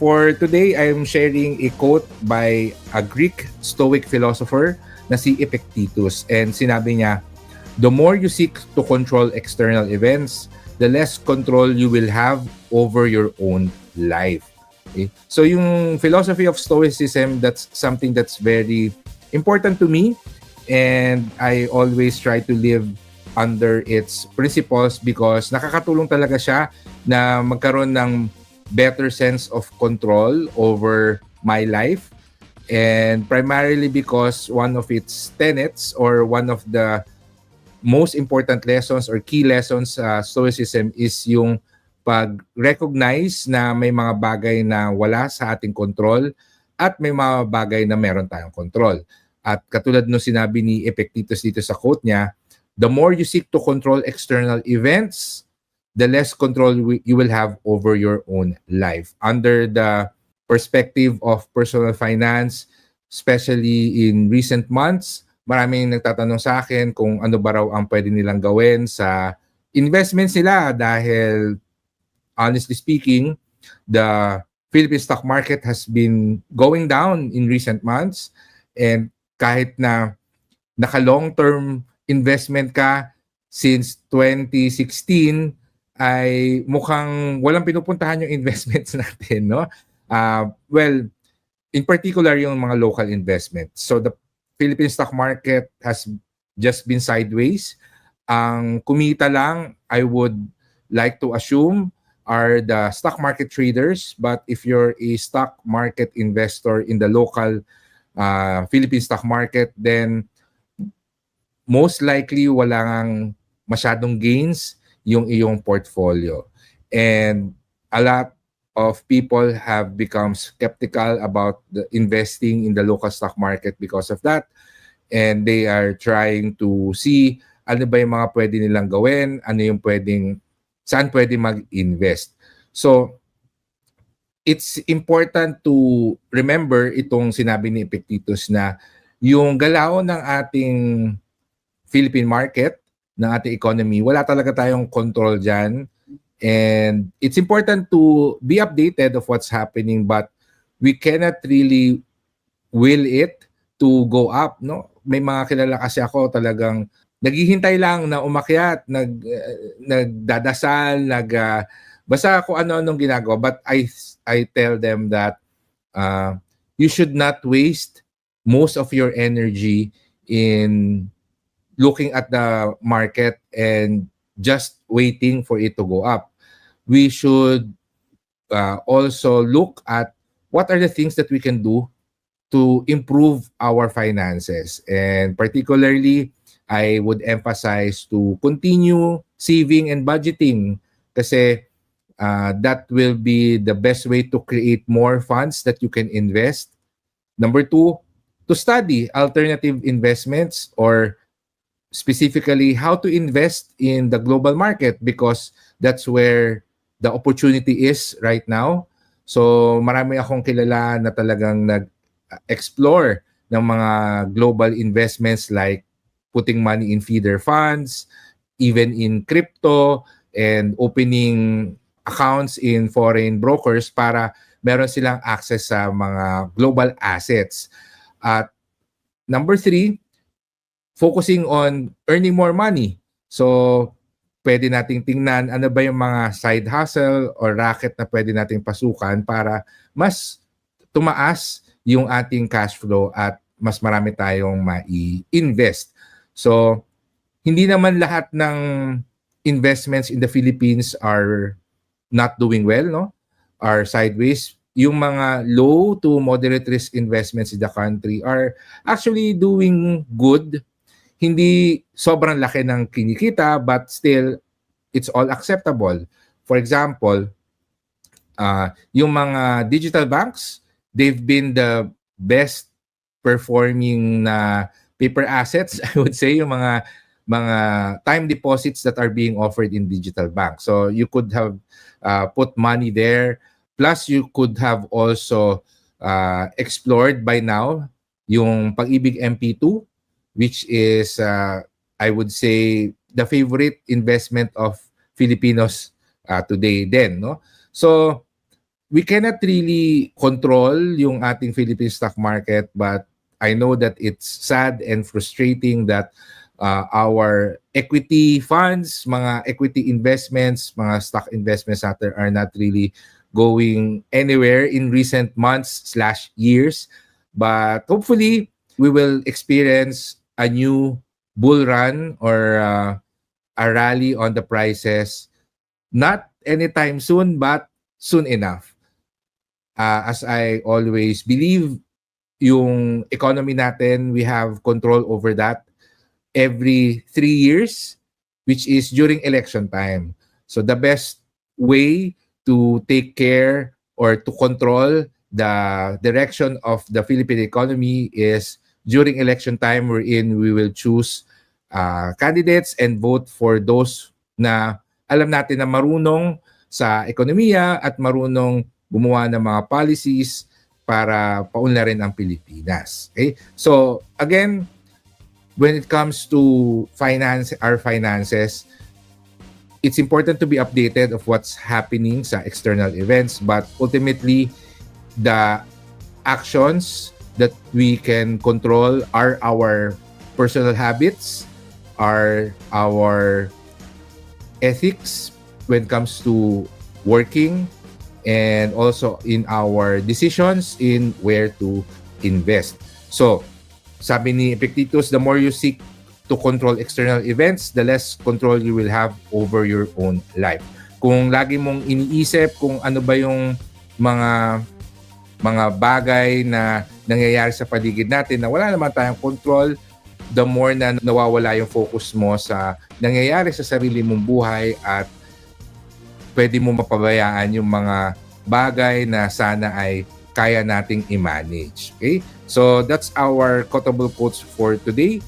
for today, I'm sharing a quote by a Greek Stoic philosopher na si Epictetus. And sinabi niya, the more you seek to control external events, the less control you will have over your own life. Okay? So yung philosophy of Stoicism, that's something that's very important to me. And I always try to live under its principles because nakakatulong talaga siya na magkaroon ng better sense of control over my life. And primarily because one of its tenets or one of the most important lessons or key lessons sa Stoicism is yung pag-recognize na may mga bagay na wala sa ating control at may mga bagay na meron tayong control. At katulad nung sinabi ni Epictetus dito sa quote niya, the more you seek to control external events, the less control you will have over your own life. Under the perspective of personal finance, especially in recent months, maraming nagtatanong sa akin kung ano ba raw ang pwede nilang gawin sa investments nila dahil honestly speaking, the Philippine stock market has been going down in recent months, and kahit na naka-long-term investment ka since 2016 ay mukhang walang pinupuntahan yung investments natin, no? Well, in particular yung mga local investments. So the Philippine stock market has just been sideways. Ang kumita lang, I would like to assume, are the stock market traders. But if you're a stock market investor in the local Philippine stock market, then most likely walang masyadong gains yung iyong portfolio. And a lot of people have become skeptical about the investing in the local stock market because of that. And they are trying to see ano ba yung mga pwede nilang gawin, ano yung saan pwede mag-invest. So, it's important to remember itong sinabi ni Epictetus na yung galaw ng ating Philippine market, ng ating economy, wala talaga tayong control dyan. And it's important to be updated of what's happening, but we cannot really will it to go up, no? May mga kilala kasi ako talagang naghihintay lang na umakyat, nagdadasal, basta kung ano-anong ginagawa. But I tell them that you should not waste most of your energy in looking at the market and just waiting for it to go up. We should also look at what are the things that we can do to improve our finances. And particularly, I would emphasize to continue saving and budgeting kasi that will be the best way to create more funds that you can invest. Number two, to study alternative investments or specifically how to invest in the global market because that's where the opportunity is right now. So marami akong kilala na talagang nag-explore ng mga global investments like putting money in feeder funds, even in crypto, and opening accounts in foreign brokers para meron silang access sa mga global assets. At number three, focusing on earning more money. So, pwede nating tingnan ano ba yung mga side hustle or racket na pwede nating pasukan para mas tumaas yung ating cash flow at mas marami tayong mai-invest. So, hindi naman lahat ng investments in the Philippines are not doing well, no? Are sideways. Yung mga low to moderate risk investments in the country are actually doing good. Hindi sobrang laki ng kinikita but still it's all acceptable. For example, yung mga digital banks, they've been the best performing na paper assets, I would say, yung mga time deposits that are being offered in digital banks. So you could have put money there. Plus, you could have also explored by now yung Pag-ibig MP2, which is, I would say, the favorite investment of Filipinos today din. No? So, we cannot really control yung ating Philippine stock market, but I know that it's sad and frustrating that our equity funds, mga equity investments, mga stock investments natin are not really going anywhere in recent months/years. But hopefully, we will experience a new bull run or a rally on the prices, not anytime soon, but soon enough. As I always believe, yung economy natin, we have control over that every 3 years, which is during election time. So the best way to take care or to control the direction of the Philippine economy is during election time, wherein we will choose candidates and vote for those na alam natin na marunong sa ekonomiya at marunong gumawa ng mga policies para paunlarin ang Pilipinas. Okay? So again, when it comes to our finances, it's important to be updated of what's happening sa external events, but ultimately, the actions that we can control are our personal habits, are our ethics when it comes to working, and also in our decisions in where to invest. So, sabi ni Epictetus, the more you seek to control external events, the less control you will have over your own life. Kung lagi mong iniisip kung ano ba yung mga bagay na nangyayari sa paligid natin na wala naman tayong control, the more na nawawala yung focus mo sa nangyayari sa sarili mong buhay at pwede mo mapabayaan yung mga bagay na sana ay kaya nating i-manage. Okay? So that's our quotable quotes for today.